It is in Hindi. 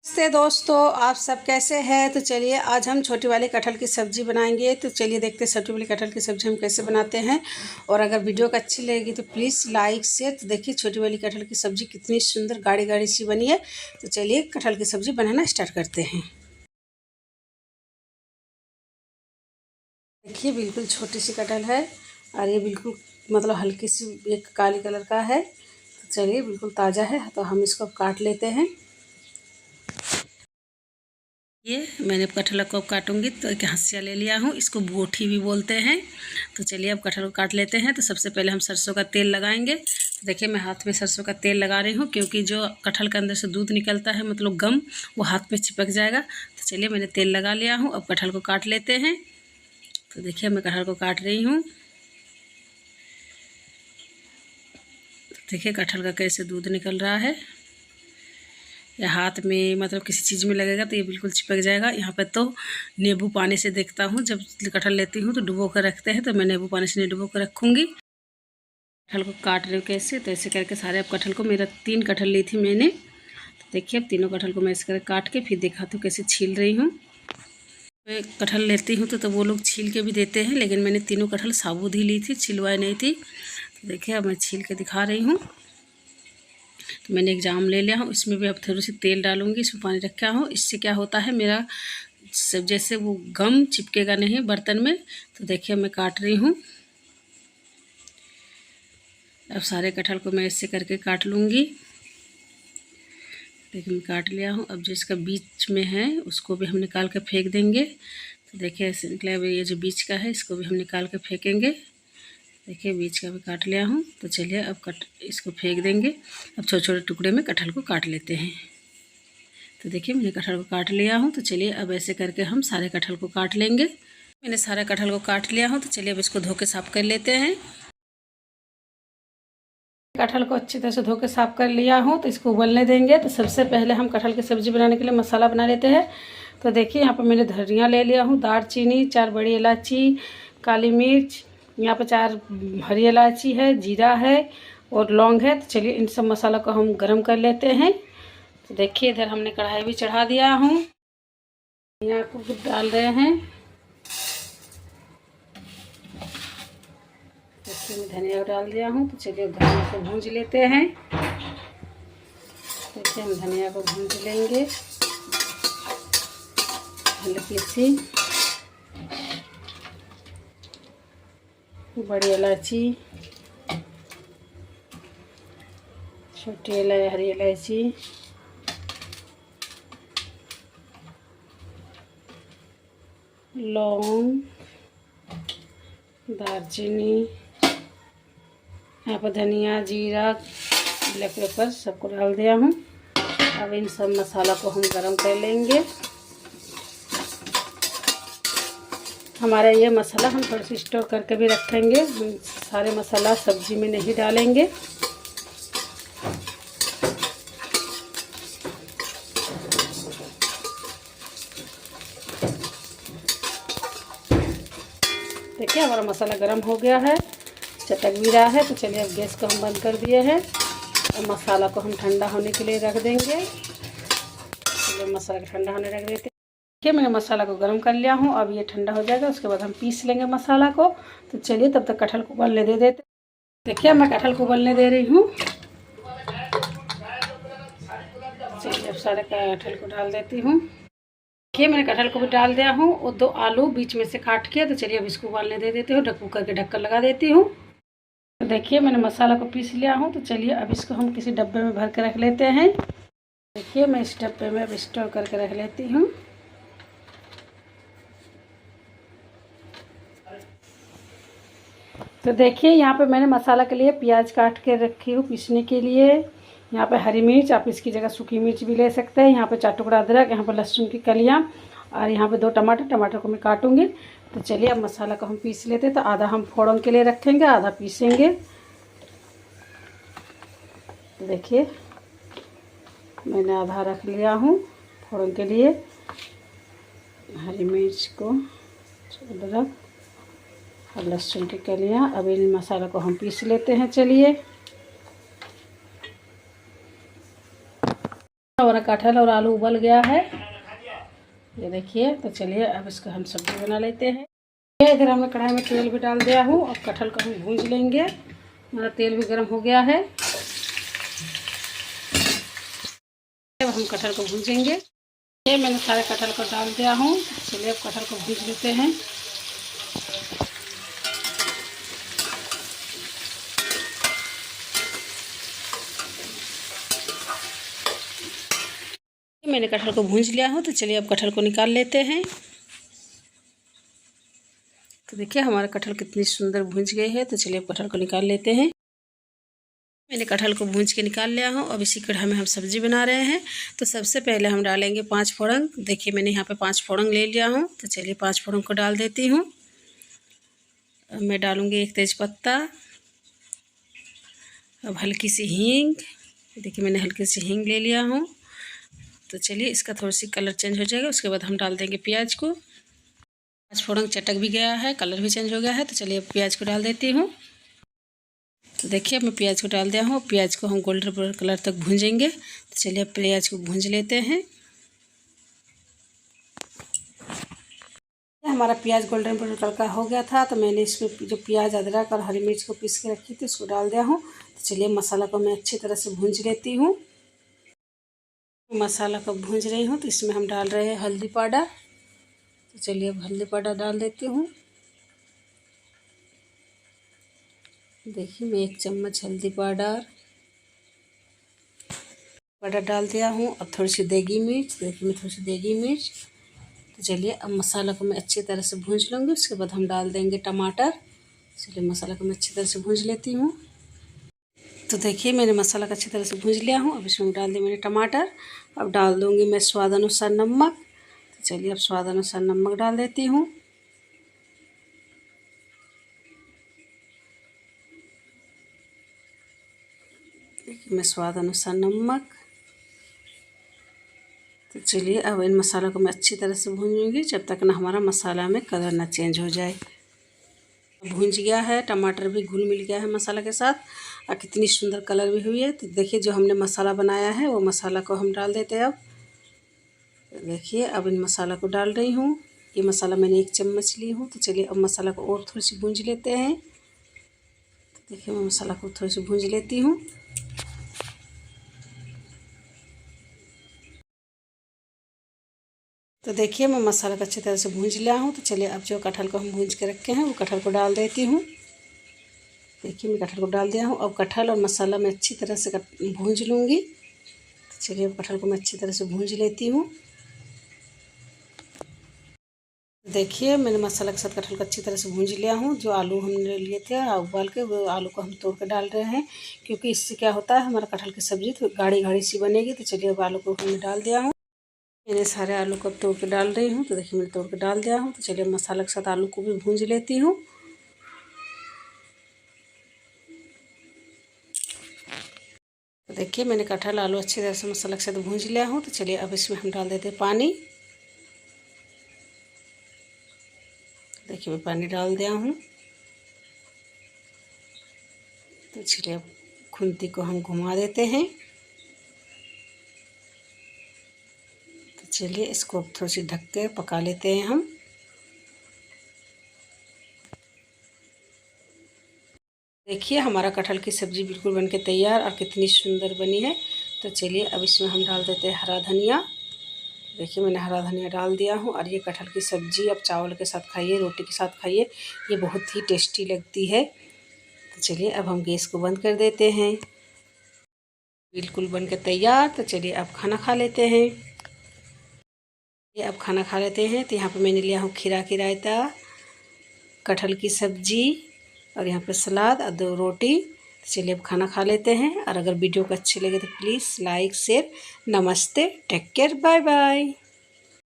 नमस्ते दोस्तों, आप सब कैसे हैं। तो चलिए आज हम छोटी वाली कटहल की सब्ज़ी बनाएंगे। तो चलिए देखते हैं छोटी वाली कटहल की सब्ज़ी हम कैसे बनाते हैं। और अगर वीडियो को अच्छी लगेगी तो प्लीज़ लाइक शेयर। तो देखिए छोटी वाली कटहल की सब्ज़ी कितनी सुंदर गाढ़ी गाढ़ी सी बनी है। तो चलिए कटहल की सब्ज़ी बनाना स्टार्ट करते हैं। देखिए बिल्कुल छोटी सी कटहल है और ये बिल्कुल मतलब हल्की सी एक काली कलर का है। तो चलिए बिल्कुल ताज़ा है तो हम इसको काट लेते हैं। ये मैंने कटहल को काटूंगी तो एक हंसिया ले लिया हूँ, इसको बोटी भी बोलते हैं। तो चलिए अब कटहल को काट लेते हैं। तो सबसे पहले हम सरसों का तेल लगाएंगे। तो देखिए मैं हाथ में सरसों का तेल लगा रही हूँ क्योंकि जो कटहल के अंदर से दूध निकलता है मतलब गम, वो हाथ में चिपक जाएगा। तो चलिए मैंने तेल लगा लिया हूँ, अब कटहल को काट लेते हैं। तो देखिए मैं कटहल को काट रही हूँ। देखिए कटहल का कैसे दूध निकल रहा है। या हाथ में मतलब किसी चीज़ में लगेगा तो ये बिल्कुल चिपक जाएगा। यहाँ पर तो नींबू पानी से देखता हूँ, जब कटहल लेती हूँ तो डुबो कर रखते हैं, तो मैं नींबू पानी से नहीं डुबो कर रखूँगी। कटहल को काट रही हूँ कैसे, तो ऐसे करके सारे अब कटहल को, मेरा 3 कटहल ली थी मैंने। तो देखिए अब तीनों कटहल को मैं ऐसे करके काट के फिर दिखाती हूँ कैसे छील रही हूँ। मैं कटहल लेती हूँ तो वो लोग छील के भी देते हैं, लेकिन मैंने तीनों कटहल साबुत ही ली थी, छिलवाई नहीं थी। तो देखिए अब मैं छील के दिखा रही हूँ। तो मैंने एक जाम ले लिया हूँ, इसमें भी अब थोड़ी सी तेल डालूंगी, इसमें पानी रखा हूँ। इससे क्या होता है मेरा सब जैसे वो गम चिपकेगा नहीं बर्तन में। तो देखिए मैं काट रही हूँ। अब सारे कटहल को मैं ऐसे करके काट लूँगी। देखिए मैं काट लिया हूँ। अब जो इसका बीच में है उसको भी हम निकाल के फेंक देंगे। तो देखिए ऐसे निकला, ये जो बीच का है इसको भी हम निकाल के फेंकेंगे। देखिए बीच का भी काट लिया हूँ। तो चलिए अब इसको फेंक देंगे। अब छोटे छोटे टुकड़े में कटहल को काट लेते हैं। तो देखिए मैंने कटहल को काट लिया हूँ। तो चलिए अब ऐसे करके हम सारे कटहल को काट लेंगे। मैंने सारा कटहल को काट लिया हूँ। तो चलिए अब इसको धो के साफ़ कर लेते हैं। कटहल को अच्छी तरह से धो के साफ़ कर लिया हूँ। तो इसको उबलने देंगे। तो सबसे पहले हम कटहल की सब्ज़ी बनाने के लिए मसाला बना लेते हैं। तो देखिए यहाँ पर मैंने धनिया ले लिया हूँ, दालचीनी, 4 बड़ी इलायची, काली मिर्च, यहाँ पर 4 हरी इलायची है, जीरा है और लौंग है। तो चलिए इन सब मसाला को हम गरम कर लेते हैं। तो देखिए इधर हमने कढ़ाई भी चढ़ा दिया हूँ, धनिया को डाल रहे हैं। देखिए मैं धनिया डाल दिया हूँ। तो चलिए धनिया को भूंज लेते हैं। देखिए हम धनिया को भूंज लेंगे हल्की सी। बड़ी इलायची, छोटी हरी इलायची, लौंग, दालचीनी, यहाँ पर धनिया, जीरा, ब्लैक पेपर सबको डाल दिया हूँ। अब इन सब मसाला को हम गरम कर लेंगे। हमारा ये मसाला हम थोड़ा सा स्टोर करके भी रखेंगे, हम सारे मसाला सब्जी में नहीं डालेंगे। देखिए हमारा मसाला गरम हो गया है, चटक भी रहा है। तो चलिए अब गैस को हम बंद कर दिए हैं और मसाला को हम ठंडा होने के लिए रख देंगे। चलिए मसाला को ठंडा होने रख देते हैं। देखिए मैंने मसाला को गरम कर लिया हूँ, अब ये ठंडा हो जाएगा, उसके बाद हम पीस लेंगे मसाला को। तो चलिए तब तक कटहल को उबलने दे देते। देखिए मैं कटहल को उबलने दे रही हूँ। चलिए अब सारे कटहल को डाल देती हूँ। देखिए मैंने कटहल को भी डाल दिया हूँ और 2 आलू बीच में से काट के। तो चलिए अब इसको उबालने दे देती हूँ, कुकर के ढक्कन लगा देती हूँ। तो देखिए मैंने मसाला को पीस लिया हूँ। तो चलिए अब इसको हम किसी डब्बे में भर के रख लेते हैं। देखिए मैं इस डब्बे में अब स्टोर करके रख लेती हूँ। तो देखिए यहाँ पे मैंने मसाला के लिए प्याज काट के रखी हूँ पीसने के लिए। यहाँ पे हरी मिर्च, आप इसकी जगह सूखी मिर्च भी ले सकते हैं। यहाँ पे 4 टुकड़ा अदरक, यहाँ पे लहसुन की कलियाँ और यहाँ पे 2 टमाटर को मैं काटूंगी। तो चलिए अब मसाला को हम पीस लेते हैं। तो आधा हम फोड़न के लिए रखेंगे, आधा पीसेंगे। तो देखिए मैंने आधा रख लिया हूँ फोड़न के लिए, हरी मिर्च को, अदरक और लहसुन की कलियाँ। अब इन मसाला को हम पीस लेते हैं। चलिए हमारा कटहल और आलू उबल गया है, ये देखिए। तो चलिए अब इसका हम सब्जी बना लेते हैं। इधर हमने कढ़ाई में तेल भी डाल दिया हूँ। अब कटहल को हम भूंज लेंगे। हमारा तेल भी गर्म हो गया है। अब हम कटहल को भूंजेंगे। ये मैंने सारे कटहल को डाल दिया हूँ। चलिए अब कटहल को भूंज लेते हैं। मैंने कटहल को भूंज लिया हूँ। तो चलिए अब कटहल को निकाल लेते हैं। तो देखिए हमारा कटहल कितनी सुंदर भूंज गई है। तो चलिए अब कटहल को निकाल लेते हैं। मैंने कटहल को भूंज के निकाल लिया हूँ। अब इसी कढ़ाई में हम सब्जी बना रहे हैं। तो सबसे पहले हम डालेंगे 5 फोड़न। देखिए मैंने यहाँ पे 5 फोड़न ले लिया हूँ। तो चलिए 5 फोड़न को डाल देती हूँ। अब मैं डालूँगी 1 तेज़पत्ता। अब हल्की सी हींग। देखिए मैंने हल्की सी हींग ले लिया हूँ। तो चलिए इसका थोड़ी सी कलर चेंज हो जाएगा। उसके बाद हम डाल देंगे प्याज को। 5 फोड़न चटक भी गया है, कलर भी चेंज हो गया है। तो चलिए अब प्याज को डाल देती हूँ। तो देखिए अब मैं प्याज को डाल दिया हूँ। प्याज को हम गोल्डन ब्राउन कलर तक भूंजेंगे। तो चलिए अब प्याज को भूंज लेते हैं। हमारा प्याज गोल्डन ब्राउन कलर का हो गया था। तो मैंने इसमें जो प्याज, अदरक और हरी मिर्च को पीस के रखी थी उसको डाल दिया हूँ। तो चलिए मसाला को मैं अच्छी तरह से भूंज लेती हूँ। मसाला को भूंज रही हूँ। तो इसमें हम डाल रहे हैं हल्दी पाउडर। तो चलिए अब हल्दी पाउडर डाल देती हूँ। देखिए मैं 1 चम्मच हल्दी पाउडर डाल दिया हूँ। अब थोड़ी सी देगी मिर्च। देखिए मैं थोड़ी सी देगी मिर्च। तो चलिए अब मसाला को मैं अच्छी तरह से भूंज लूँगी। उसके बाद हम डाल देंगे टमाटर। चलिए मसाला को मैं अच्छी तरह से भूंज लेती हूँ। तो देखिए मैंने मसाला को अच्छी तरह से भूंज लिया हूँ। अब इसमें डाल दिया मैंने टमाटर। अब डाल दूँगी मैं स्वाद अनुसार नमक। तो चलिए अब स्वाद अनुसार नमक डाल देती हूँ। देखिए मैं स्वाद अनुसार नमक। तो चलिए अब इन मसाला को मैं अच्छी तरह से भूंजूंगी जब तक ना हमारा मसाला में कलर ना चेंज हो जाए। भूंज गया है, टमाटर भी घुल मिल गया है मसाला के साथ और कितनी सुंदर कलर भी हुई है। तो देखिए जो हमने मसाला बनाया है वो मसाला को हम डाल देते हैं। अब देखिए अब इन मसाला को डाल रही हूँ। ये मसाला मैंने 1 चम्मच ली हूँ। तो चलिए अब मसाला को और थोड़ी सी भूंज लेते हैं। तो देखिए मैं मसाला को थोड़ी सी भूंज लेती हूँ। तो देखिए मैं मसाला को अच्छी तरह से भूंज लिया हूँ। तो चलिए अब जो कटहल को हम भूंज के रखे हैं वो कटहल को डाल देती हूँ। देखिए मैं कटहल को डाल दिया हूँ। अब कटहल और मसाला मैं अच्छी तरह से भूंज लूँगी। तो चलिए अब कटहल को मैं अच्छी तरह से भूंज लेती हूँ। देखिए मैंने मसाला के साथ कटहल को अच्छी तरह से भूंज लिया हूँ। जो आलू हमने लिए थे उबाल के, वो आलू को हम तोड़ के डाल रहे हैं क्योंकि इससे क्या होता है हमारा कटहल की सब्ज़ी तो गाढ़ी गाढ़ी सी बनेगी। तो चलिए अब आलू को हमने डाल दिया हूँ। मैंने सारे आलू को अब तोड़ के डाल रही हूँ। तो देखिए मैंने तोड़ के डाल दिया हूँ। तो चलिए मसाला के साथ आलू को भी भूंज लेती हूँ। तो देखिए मैंने कटहल आलू अच्छी तरह से मसाला के साथ भूंज लिया हूँ। तो चलिए अब इसमें हम डाल देते हैं पानी। देखिए मैं पानी डाल दिया हूँ। तो चलिए अब खुंती को हम घुमा देते हैं। तो चलिए इसको थोड़ी सी ढक के पका लेते हैं हम। देखिए हमारा कटहल की सब्ज़ी बिल्कुल बनके तैयार और कितनी सुंदर बनी है। तो चलिए अब इसमें हम डाल देते हैं हरा धनिया। देखिए मैंने हरा धनिया डाल दिया हूँ। और ये कटहल की सब्ज़ी आप चावल के साथ खाइए, रोटी के साथ खाइए, ये बहुत ही टेस्टी लगती है। तो चलिए अब हम गैस को बंद कर देते हैं। बिल्कुल बनके तैयार। तो चलिए अब खाना खा लेते हैं। ये अब खाना खा लेते हैं। तो यहाँ पे मैंने लिया हूँ खीरा की रायता, कटहल की सब्ज़ी और यहाँ पे सलाद और 2 रोटी। तो चलिए अब खाना खा लेते हैं। और अगर वीडियो को अच्छी लगे तो प्लीज़ लाइक शेयर। नमस्ते, टेक केयर, बाय बाय।